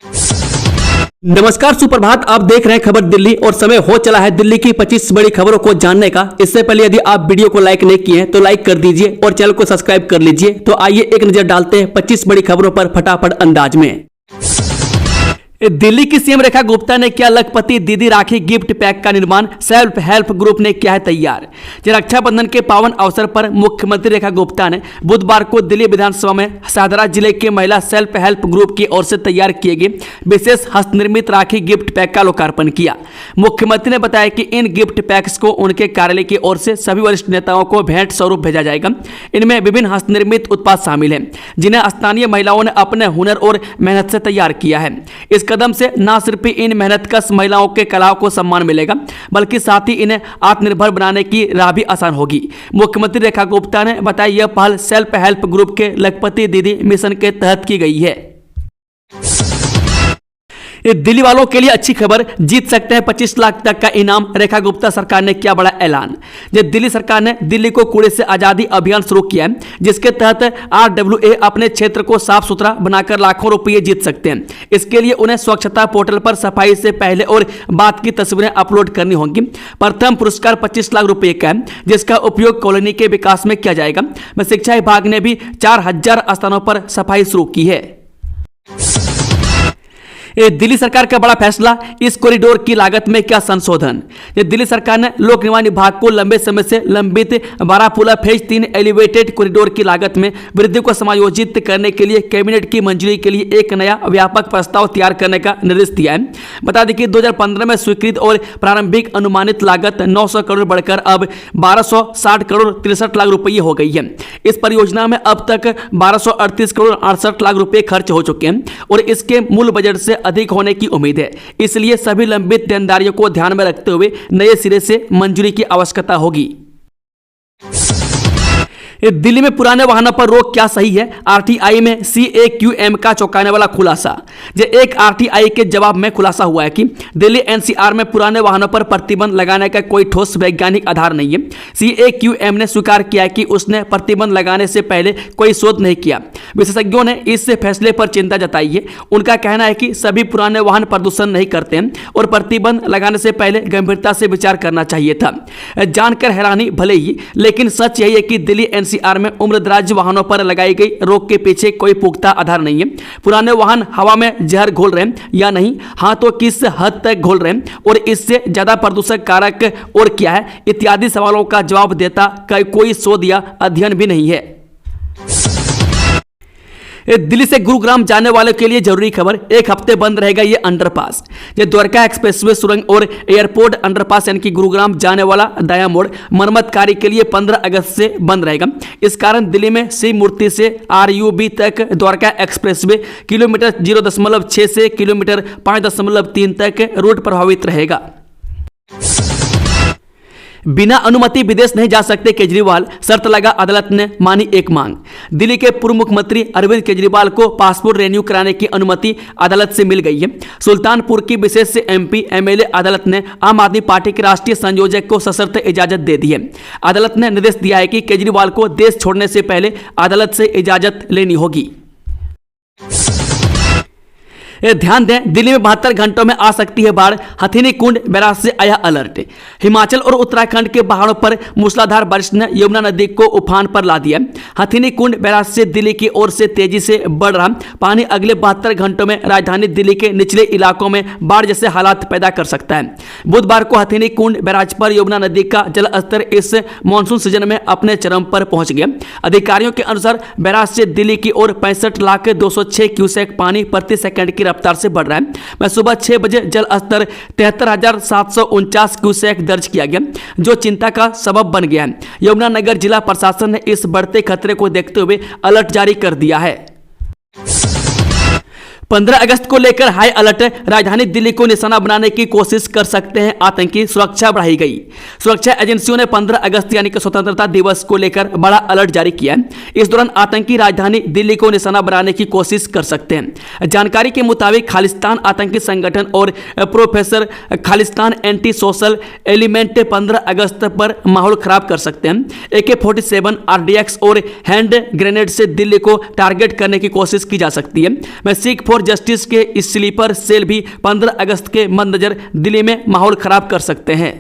नमस्कार, सुप्रभात। आप देख रहे हैं खबर दिल्ली और समय हो चला है दिल्ली की 25 बड़ी खबरों को जानने का। इससे पहले यदि आप वीडियो को लाइक नहीं किए हैं तो लाइक कर दीजिए और चैनल को सब्सक्राइब कर लीजिए। तो आइए एक नजर डालते हैं 25 बड़ी खबरों पर फटाफट अंदाज में। दिल्ली की सीएम रेखा गुप्ता ने किया लखपति दीदी राखी गिफ्ट पैक का निर्माण, सेल्फ हेल्प ग्रुप ने किया है तैयार। रक्षाबंधन के पावन अवसर पर मुख्यमंत्री रेखा गुप्ता ने बुधवार को दिल्ली विधानसभा में शाहदरा जिले के महिला सेल्फ हेल्प ग्रुप की ओर से तैयार किए गए विशेष हस्तनिर्मित राखी गिफ्ट पैक का लोकार्पण किया। मुख्यमंत्री ने बताया कि इन गिफ्ट पैक्स को उनके कार्यालय की ओर से सभी वरिष्ठ नेताओं को भेंट स्वरूप भेजा जाएगा। इनमें विभिन्न हस्तनिर्मित उत्पाद शामिल हैं जिन्हें स्थानीय महिलाओं ने अपने हुनर और मेहनत से तैयार किया है। इस कदम से न सिर्फ इन मेहनतकश महिलाओं के कलाओं को सम्मान मिलेगा बल्कि साथ ही इन्हें आत्मनिर्भर बनाने की राह भी आसान होगी। मुख्यमंत्री रेखा गुप्ता ने बताया यह पहल सेल्फ हेल्प ग्रुप के लखपति दीदी मिशन के तहत की गई है। दिल्ली वालों के लिए अच्छी खबर, जीत सकते हैं 25 लाख तक का इनाम। रेखा गुप्ता सरकार ने किया बड़ा ऐलान। दिल्ली सरकार ने दिल्ली को कूड़े से आजादी अभियान शुरू किया है जिसके तहत RWA अपने क्षेत्र को साफ सुथरा बनाकर लाखों रुपये जीत सकते हैं। इसके लिए उन्हें स्वच्छता पोर्टल पर सफाई से पहले और बाद की तस्वीरें अपलोड करनी होंगी। प्रथम पुरस्कार 25 लाख रुपये का है जिसका उपयोग कॉलोनी के विकास में किया जाएगा। शिक्षा विभाग ने भी 4000 स्थानों पर सफाई शुरू की है। दिल्ली सरकार का बड़ा फैसला, इस कॉरिडोर की लागत में क्या संशोधन। दिल्ली सरकार ने लोक निर्माण विभाग को लंबे समय से लंबित बारापुला फेज 3 एलिवेटेड कॉरिडोर की लागत में वृद्धि को समायोजित करने के लिए कैबिनेट की मंजूरी के लिए एक नया व्यापक प्रस्ताव तैयार करने का निर्देश दिया है। बता दें कि 2015 में स्वीकृत और प्रारंभिक अनुमानित लागत 900 करोड़ बढ़कर अब 1260 करोड़ 63 लाख रुपये हो गई है। इस परियोजना में अब तक 1238 करोड़ 68 लाख रुपये खर्च हो चुके हैं और इसके मूल बजट से अधिक होने की उम्मीद है। इसलिए सभी लंबित देनदारियों को ध्यान में रखते हुए नए सिरे से मंजूरी की आवश्यकता होगी। दिल्ली में पुराने वाहनों पर रोक क्या सही है, RTI में CAQM का चौंकाने वाला खुलासा। एक RTI के जवाब में खुलासा हुआ है कि दिल्ली NCR में पुराने वाहनों पर प्रतिबंध लगाने का कोई ठोस वैज्ञानिक आधार नहीं है। CAQM ने स्वीकार किया कि उसने प्रतिबंध लगाने से पहले कोई शोध नहीं किया। विशेषज्ञों ने इस फैसले पर चिंता जताई है। उनका कहना है कि सभी पुराने वाहन प्रदूषण नहीं करते हैं और प्रतिबंध लगाने से पहले गंभीरता से विचार करना चाहिए था। जानकर हैरानी भले ही, लेकिन सच यही है कि दिल्ली NCR में उम्रदराज वाहनों पर लगाई गई रोक के पीछे कोई पुख्ता आधार नहीं है। पुराने वाहन हवा में जहर घोल रहे हैं या नहीं, हाँ तो किस हद तक घोल रहे हैं और इससे ज्यादा प्रदूषक कारक और क्या है, इत्यादि सवालों का जवाब देता कोई शोध या अध्ययन भी नहीं है। दिल्ली से गुरुग्राम जाने वालों के लिए जरूरी खबर, एक हफ्ते बंद रहेगा ये अंडरपास। द्वारका एक्सप्रेसवे सुरंग और एयरपोर्ट अंडरपास यानी कि गुरुग्राम जाने वाला दाया मोड़ मरम्मत कार्य के लिए 15 अगस्त से बंद रहेगा। इस कारण दिल्ली में शिव मूर्ति से RUB तक द्वारका एक्सप्रेसवे किलोमीटर 0.6 से किलोमीटर 5.3 तक रूट प्रभावित रहेगा। बिना अनुमति विदेश नहीं जा सकते केजरीवाल, शर्त लगा अदालत ने मानी एक मांग। दिल्ली के पूर्व मुख्यमंत्री अरविंद केजरीवाल को पासपोर्ट रिन्यू कराने की अनुमति अदालत से मिल गई है। सुल्तानपुर की विशेष MP MLA अदालत ने आम आदमी पार्टी के राष्ट्रीय संयोजक को सशर्त इजाजत दे दी है। अदालत ने निर्देश दिया है कि केजरीवाल को देश छोड़ने से पहले अदालत से इजाजत लेनी होगी। ध्यान दें, दिल्ली में 72 घंटों में आ सकती है बाढ़, हथिनी कुंड बैराज से आया अलर्ट। हिमाचल और उत्तराखंड के पहाड़ों पर मूसलाधार बारिश ने यमुना नदी को उफान पर ला दिया। हथिनी कुंड बैराज से दिल्ली की ओर से तेजी से बढ़ रहा पानी अगले 72 घंटों में राजधानी दिल्ली के निचले इलाकों में बाढ़ जैसे हालात पैदा कर सकता है। बुधवार को हथिनी कुंड बैराज पर यमुना नदी का जल स्तर इस मानसून सीजन में अपने चरम पर पहुंच गया। अधिकारियों के अनुसार बैराज से दिल्ली की ओर 65,206 क्यूसेक पानी प्रति सेकंड की रफ्तार से बढ़ रहा है। सुबह 6 बजे जल स्तर 73,749 क्यूसेक दर्ज किया गया जो चिंता का सबब बन गया है। यमुनानगर जिला प्रशासन ने इस बढ़ते खतरे को देखते हुए अलर्ट जारी कर दिया है। 15 अगस्त को लेकर हाई अलर्ट, राजधानी दिल्ली को निशाना बनाने की कोशिश कर सकते हैं आतंकी, सुरक्षा बढ़ाई गई। सुरक्षा एजेंसियों ने 15 अगस्त यानी कि स्वतंत्रता दिवस को लेकर बड़ा अलर्ट जारी किया है। इस दौरान आतंकी राजधानी दिल्ली को निशाना बनाने की कोशिश कर सकते हैं। जानकारी के मुताबिक खालिस्तान आतंकी संगठन और professor Khalistan anti social element 15 अगस्त पर माहौल खराब कर सकते हैं। AK-47 RDX और हैंड ग्रेनेड से दिल्ली को टारगेट करने की कोशिश की जा सकती है। सिख फॉर और जस्टिस के स्लीपर सेल भी 15 अगस्त के मद्देनजर दिल्ली में माहौल खराब कर सकते हैं।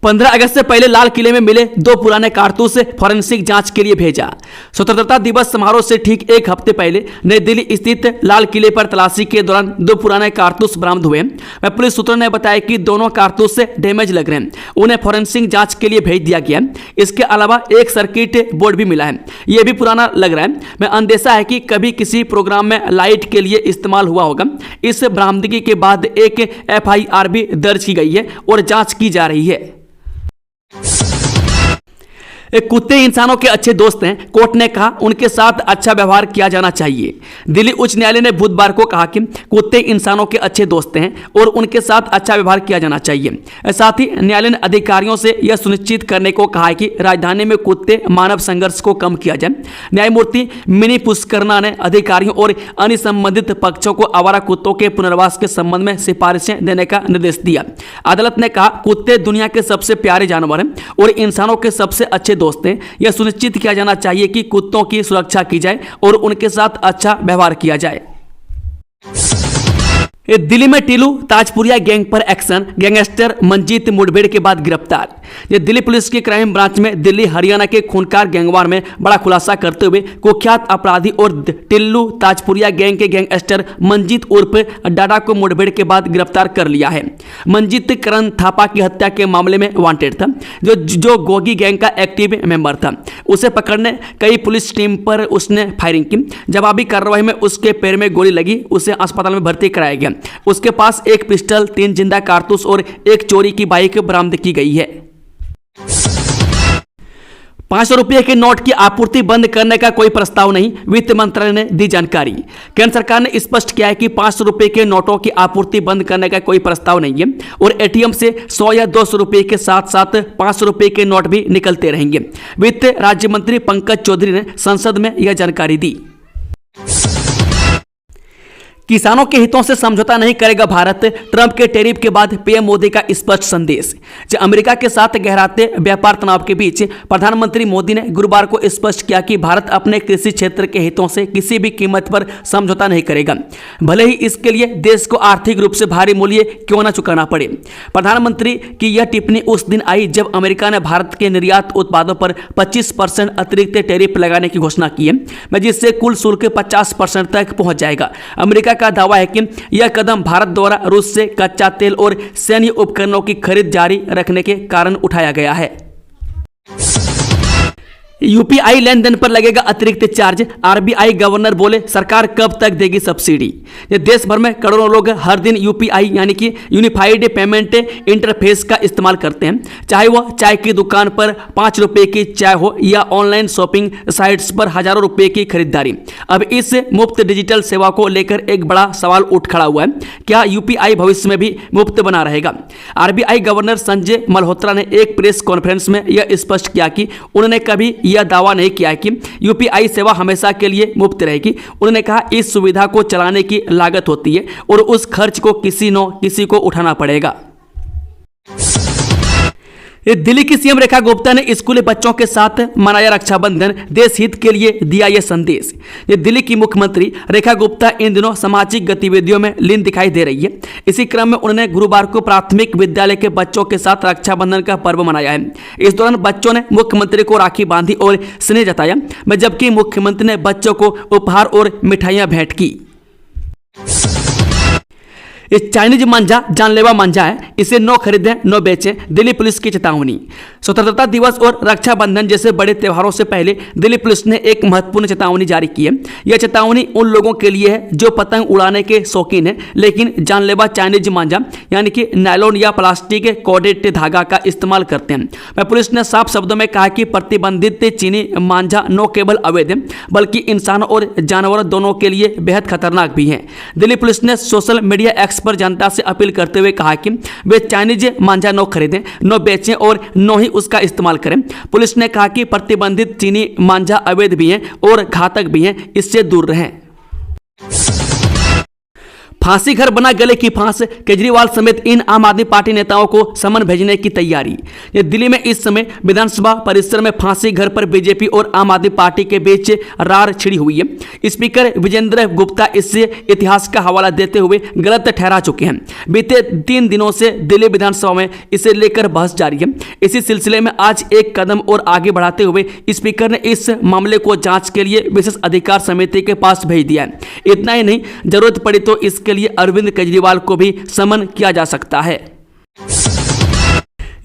15 अगस्त से पहले लाल किले में मिले 2 पुराने कारतूस फॉरेंसिक जांच के लिए भेजा। स्वतंत्रता दिवस समारोह से ठीक एक हफ्ते पहले नई दिल्ली स्थित लाल किले पर तलाशी के दौरान 2 पुराने कारतूस बरामद हुए। पुलिस सूत्रों ने बताया कि दोनों कारतूस से डैमेज लग रहे हैं, उन्हें फॉरेंसिक जांच के लिए भेज दिया गया। इसके अलावा एक सर्किट बोर्ड भी मिला है, यह भी पुराना लग रहा है। मैं अंदेशा है कि कभी किसी प्रोग्राम में लाइट के लिए इस्तेमाल हुआ होगा। इस बरामदगी के बाद एक FIR भी दर्ज की गई है और जांच की जा रही है। कुत्ते इंसानों के अच्छे दोस्त हैं, कोर्ट ने कहा, उनके साथ अच्छा व्यवहार किया जाना चाहिए। दिल्ली उच्च न्यायालय ने बुधवार को कहा कि कुत्ते इंसानों के अच्छे दोस्त हैं और उनके साथ अच्छा व्यवहार किया जाना चाहिए। साथ ही न्यायालय ने अधिकारियों से यह सुनिश्चित करने को कहा है कि राजधानी में कुत्ते मानव संघर्ष को कम किया जाए। न्यायमूर्ति मिनी पुष्करना ने अधिकारियों और अन्य संबंधित पक्षों को आवारा कुत्तों के पुनर्वास के संबंध में सिफारिशें देने का निर्देश दिया। अदालत ने कहा, कुत्ते दुनिया के सबसे प्यारे जानवर हैं और इंसानों के सबसे अच्छे दोस्त हैं। यह सुनिश्चित किया जाना चाहिए कि कुत्तों की सुरक्षा की जाए और उनके साथ अच्छा व्यवहार किया जाए। दिल्ली में टीलू ताजपुरिया गैंग पर एक्शन, गैंगस्टर मंजीत मुठभेड़ के बाद गिरफ्तार। ये दिल्ली पुलिस की क्राइम ब्रांच में दिल्ली हरियाणा के खूंखार गैंगवार में बड़ा खुलासा करते हुए कुख्यात अपराधी और टिल्लू ताजपुरिया गैंग के गैंगस्टर मंजीत उर्फ डाडा को मुठभेड़ के बाद गिरफ्तार कर लिया है। मंजीत करण थापा की हत्या के मामले में वांटेड था, जो गोगी गैंग का एक्टिव मेंबर था। उसे पकड़ने कई पुलिस टीम पर उसने फायरिंग की। जवाबी कार्रवाई में उसके पैर में गोली लगी, उसे अस्पताल में भर्ती कराया गया। उसके पास एक पिस्टल, 3 जिंदा कारतूस और एक चोरी की बाइक बरामद की गई है। 500 रुपये के नोट की आपूर्ति बंद करने का कोई प्रस्ताव नहीं, वित्त मंत्रालय ने दी जानकारी। केंद्र सरकार ने स्पष्ट किया है कि 500 रुपये के नोटों की आपूर्ति बंद करने का कोई प्रस्ताव नहीं है और ATM से 100 या 200 रुपये के साथ साथ 500 रुपये के नोट भी निकलते रहेंगे। वित्त राज्य मंत्री पंकज चौधरी ने संसद में यह जानकारी दी। किसानों के हितों से समझौता नहीं करेगा भारत, ट्रंप के टैरिफ के बाद पीएम मोदी का स्पष्ट संदेश। जब अमेरिका के साथ गहराते व्यापार तनाव के बीच प्रधानमंत्री मोदी ने गुरुवार को स्पष्ट किया कि भारत अपने कृषि क्षेत्र के हितों से किसी भी कीमत पर समझौता नहीं करेगा, भले ही इसके लिए देश को आर्थिक रूप से भारी मूल्य क्यों न चुकाना पड़े। प्रधानमंत्री की यह टिप्पणी उस दिन आई जब अमेरिका ने भारत के निर्यात उत्पादों पर 25% अतिरिक्त टैरिफ लगाने की घोषणा की है, जिससे कुल शुल्क 50% तक पहुंच जाएगा। अमेरिका का दावा है कि यह कदम भारत द्वारा रूस से कच्चा तेल और सैन्य उपकरणों की खरीद जारी रखने के कारण उठाया गया है। UPI लेनदेन पर लगेगा अतिरिक्त चार्ज, RBI गवर्नर बोले, सरकार कब तक देगी सब्सिडी। ये देश भर में करोड़ों लोग हर दिन UPI यानी कि यूनिफाइड पेमेंट इंटरफेस का इस्तेमाल करते हैं, चाहे वह चाय की दुकान पर 5 रुपये की चाय हो या ऑनलाइन शॉपिंग साइट्स पर हजारों रुपए की खरीदारी। अब इस मुफ्त डिजिटल सेवा को लेकर एक बड़ा सवाल उठ खड़ा हुआ है, क्या UPI भविष्य में भी मुफ्त बना रहेगा। RBI गवर्नर संजय मल्होत्रा ने एक प्रेस कॉन्फ्रेंस में यह स्पष्ट किया कि उन्होंने कभी यह दावा नहीं किया है कि UPI सेवा हमेशा के लिए मुफ्त रहेगी। उन्होंने कहा, इस सुविधा को चलाने की लागत होती है और उस खर्च को किसी को उठाना पड़ेगा। दिल्ली की सीएम रेखा गुप्ता ने स्कूली बच्चों के साथ मनाया रक्षाबंधन, देश हित के लिए दिया यह संदेश। ये दिल्ली की मुख्यमंत्री रेखा गुप्ता इन दिनों सामाजिक गतिविधियों में लीन दिखाई दे रही है। इसी क्रम में उन्होंने गुरुवार को प्राथमिक विद्यालय के बच्चों के साथ रक्षाबंधन का पर्व मनाया है। इस दौरान बच्चों ने मुख्यमंत्री को राखी बांधी और स्नेह जताया, जबकि मुख्यमंत्री ने बच्चों को उपहार और मिठाइयां भेंट की। ये चाइनीज मांझा जानलेवा मांझा है, इसे न खरीदें न बेचें, दिल्ली पुलिस की चेतावनी। स्वतंत्रता दिवस और रक्षाबंधन जैसे बड़े त्योहारों से पहले दिल्ली पुलिस ने एक महत्वपूर्ण चेतावनी जारी की है। यह चेतावनी उन लोगों के लिए है जो पतंग उड़ाने के शौकीन हैं लेकिन जानलेवा चाइनीज मांझा यानी कि नायलॉन या प्लास्टिक कोडेड धागा का इस्तेमाल करते हैं। पुलिस ने साफ शब्दों में कहा कि प्रतिबंधित चीनी मांझा न केवल अवैध है बल्कि इंसानों और जानवरों दोनों के लिए बेहद खतरनाक भी है। दिल्ली पुलिस ने सोशल मीडिया एक्स पर जनता से अपील करते हुए कहा कि वे चाइनीज मांझा न खरीदें, न बेचें और न ही उसका इस्तेमाल करें। पुलिस ने कहा कि प्रतिबंधित चीनी मांझा अवैध भी हैं और घातक भी हैं, इससे दूर रहें। फांसी घर बना गले की फांस, केजरीवाल समेत इन आम आदमी पार्टी नेताओं को समन भेजने की तैयारी। ये दिल्ली में इस समय विधानसभा परिसर में फांसी घर पर बीजेपी और आम आदमी पार्टी के बीच रार छिड़ी हुई है। स्पीकर विजेंद्र गुप्ता इस इतिहास का हवाला देते हुए गलत ठहरा चुके हैं। बीते 3 दिनों से दिल्ली विधानसभा में इसे लेकर बहस जारी है। इसी सिलसिले में आज एक कदम और आगे बढ़ाते हुए स्पीकर ने इस मामले को जांच के लिए विशेष अधिकार समिति के पास भेज दिया है। इतना ही नहीं, जरूरत पड़ी तो इसके लिए अरविंद केजरीवाल को भी समन किया जा सकता है।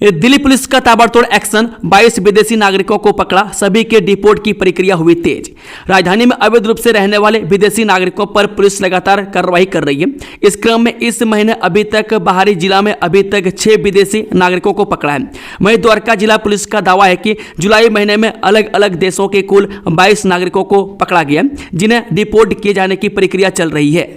दिल्ली पुलिस का ताबड़तोड़ एक्शन, 22 विदेशी नागरिकों को पकड़ा, सभी के डिपोर्ट की प्रक्रिया हुई तेज। राजधानी में अवैध रूप से रहने वाले विदेशी नागरिकों पर पुलिस लगातार कार्रवाई कर रही है। इस क्रम में इस महीने अभी तक बाहरी जिला में अभी तक 6 विदेशी नागरिकों को पकड़ा है। वहीं द्वारका जिला पुलिस का दावा है कि जुलाई महीने में अलग अलग देशों के कुल 22 नागरिकों को पकड़ा गया, जिन्हें डिपोर्ट किए जाने की प्रक्रिया चल रही है।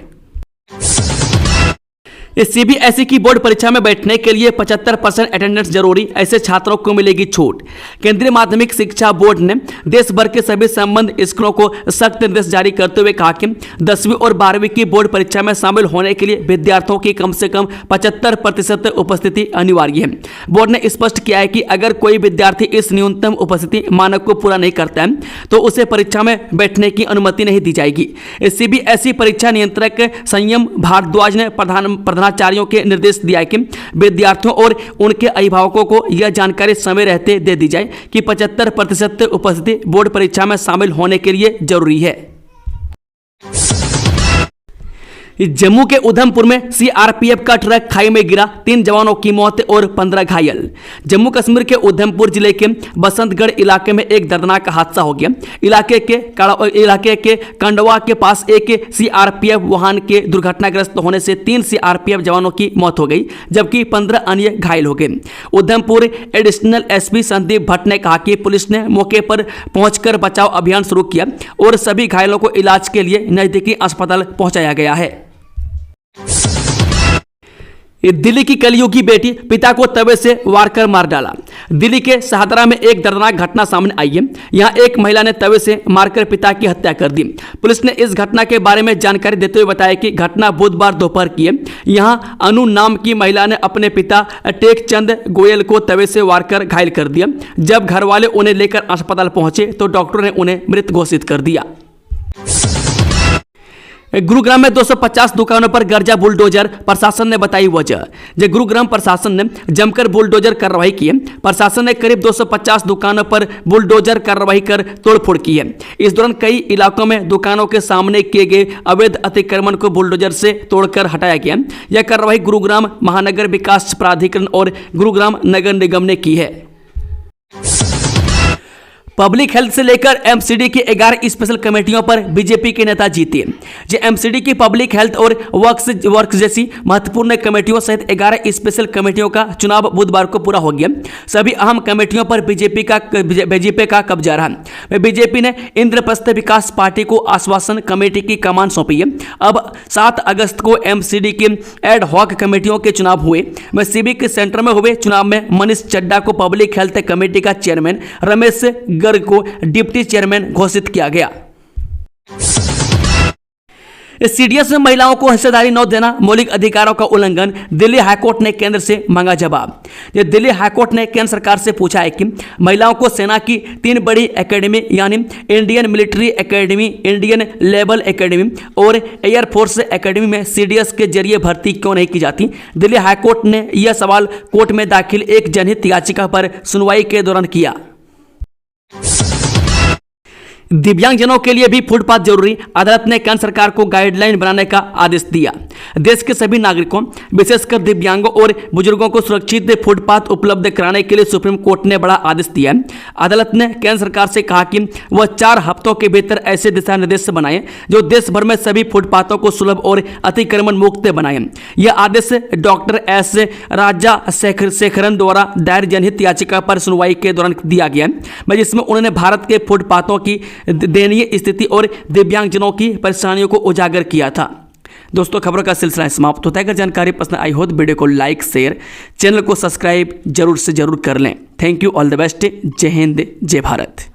सीबीएसई की बोर्ड परीक्षा में बैठने के लिए 75% अटेंडेंस जरूरी, ऐसे छात्रों को मिलेगी छूट। केंद्रीय माध्यमिक शिक्षा बोर्ड ने देश भर के सभी संबद्ध स्कूलों को सख्त निर्देश जारी करते हुए कहा कि 10वीं और 12वीं की बोर्ड परीक्षा में शामिल होने के लिए विद्यार्थियों की कम से कम 75% उपस्थिति अनिवार्य है। बोर्ड ने स्पष्ट किया है कि अगर कोई विद्यार्थी इस न्यूनतम उपस्थिति मानक को पूरा नहीं करता है तो उसे परीक्षा में बैठने की अनुमति नहीं दी जाएगी। सीबीएसई परीक्षा नियंत्रक संयम भारद्वाज ने प्रधानाचार्यों के निर्देश दिया है कि विद्यार्थियों और उनके अभिभावकों को यह जानकारी समय रहते दे दी जाए कि 75% उपस्थिति बोर्ड परीक्षा में शामिल होने के लिए जरूरी है। जम्मू के उधमपुर में सीआरपीएफ का ट्रक खाई में गिरा, 3 जवानों की मौत और 15 घायल। जम्मू कश्मीर के उधमपुर जिले के बसंतगढ़ इलाके में एक दर्दनाक हादसा हो गया। इलाके के कंडवा के पास एक सीआरपीएफ वाहन के दुर्घटनाग्रस्त होने से 3 सीआरपीएफ जवानों की मौत हो गई, जबकि 15 अन्य घायल हो गए। उधमपुर एडिशनल एसपी संदीप भट्ट ने कहा कि पुलिस ने मौके पर पहुंचकर बचाव अभियान शुरू किया और सभी घायलों को इलाज के लिए नजदीकी अस्पताल पहुंचाया गया है। दिल्ली की कलयुगी बेटी, पिता को तवे से वार कर मार डाला। दिल्ली के शाहदरा में एक दर्दनाक घटना सामने आई है। यहां एक महिला ने तवे से मारकर पिता की हत्या कर दी। पुलिस ने इस घटना के बारे में जानकारी देते हुए बताया कि घटना बुधवार दोपहर की है। यहां अनु नाम की महिला ने अपने पिता टेकचंद गोयल को तवे से वार कर घायल कर दिया। जब घर वाले उन्हें लेकर अस्पताल पहुंचे तो डॉक्टरों ने उन्हें मृत घोषित कर दिया। गुरुग्राम में 250 दुकानों पर गर्जा बुलडोजर, प्रशासन ने बताई वजह। गुरुग्राम प्रशासन ने जमकर बुलडोजर कार्रवाई की है। प्रशासन ने करीब 250 दुकानों पर बुलडोजर कार्रवाई कर तोड़फोड़ की है। इस दौरान कई इलाकों में दुकानों के सामने किए गए अवैध अतिक्रमण को बुलडोजर से तोड़कर हटाया गया। यह कार्रवाई गुरुग्राम महानगर विकास प्राधिकरण और गुरुग्राम नगर निगम ने की है। पब्लिक हेल्थ से लेकर एमसीडी की 11 स्पेशल कमेटियों पर बीजेपी के नेता जीते। एमसीडी की पब्लिक हेल्थ और वर्क जैसी महत्वपूर्ण कमेटियों सहित 11 स्पेशल कमेटियों का चुनाव बुधवार को पूरा हो गया। सभी अहम कमेटियों पर बीजेपी का कब्जा रहा। बीजेपी ने इंद्रप्रस्थ विकास पार्टी को आश्वासन कमेटी की कमान सौंपी है। अब 7 अगस्त को एमसीडी की एड हॉक कमेटियों के चुनाव हुए। सिविक सेंटर में हुए चुनाव में मनीष चड्डा को पब्लिक हेल्थ कमेटी का चेयरमैन, रमेश गर्ग को डिप्टी चेयरमैन घोषित किया गया। सीडीएस में महिलाओं को हिस्सेदारी न देना मौलिक अधिकारों का उल्लंघन, दिल्ली हाईकोर्ट ने केंद्र से मांगा जवाब। दिल्ली हाईकोर्ट ने केंद्र सरकार से पूछा है कि महिलाओं को सेना की 3 बड़ी एकेडमी यानी Indian military academy, Indian naval academy और एयरफोर्स एकेडमी में सीडीएस के जरिए भर्ती क्यों नहीं की जाती। दिल्ली हाईकोर्ट ने यह सवाल कोर्ट में दाखिल एक जनहित याचिका पर सुनवाई के दौरान किया। दिव्यांगजनों के लिए भी फुटपाथ जरूरी, अदालत ने केंद्र सरकार को गाइडलाइन बनाने का आदेश दिया। देश के सभी नागरिकों विशेषकर दिव्यांगों और बुजुर्गों को सुरक्षित फुटपाथ उपलब्ध कराने के लिए सुप्रीम कोर्ट ने बड़ा आदेश दिया है। अदालत ने केंद्र सरकार से कहा कि वह 4 हफ्तों के भीतर ऐसे दिशा निर्देश बनाए जो देश भर में सभी फुटपाथों को सुलभ और अतिक्रमण मुक्त बनाए। यह आदेश डॉक्टर एस राजा शेखरन द्वारा दायर जनहित याचिका पर सुनवाई के दौरान दिया गया, जिसमें उन्होंने भारत के फुटपाथों की दयनीय स्थिति और दिव्यांगजनों की परेशानियों को उजागर किया था। दोस्तों, खबरों का सिलसिला समाप्त होता है। अगर जानकारी पसंद आई हो तो वीडियो को लाइक, शेयर, चैनल को सब्सक्राइब जरूर से जरूर कर लें। Thank you, all the best. जय हिंद, जय भारत।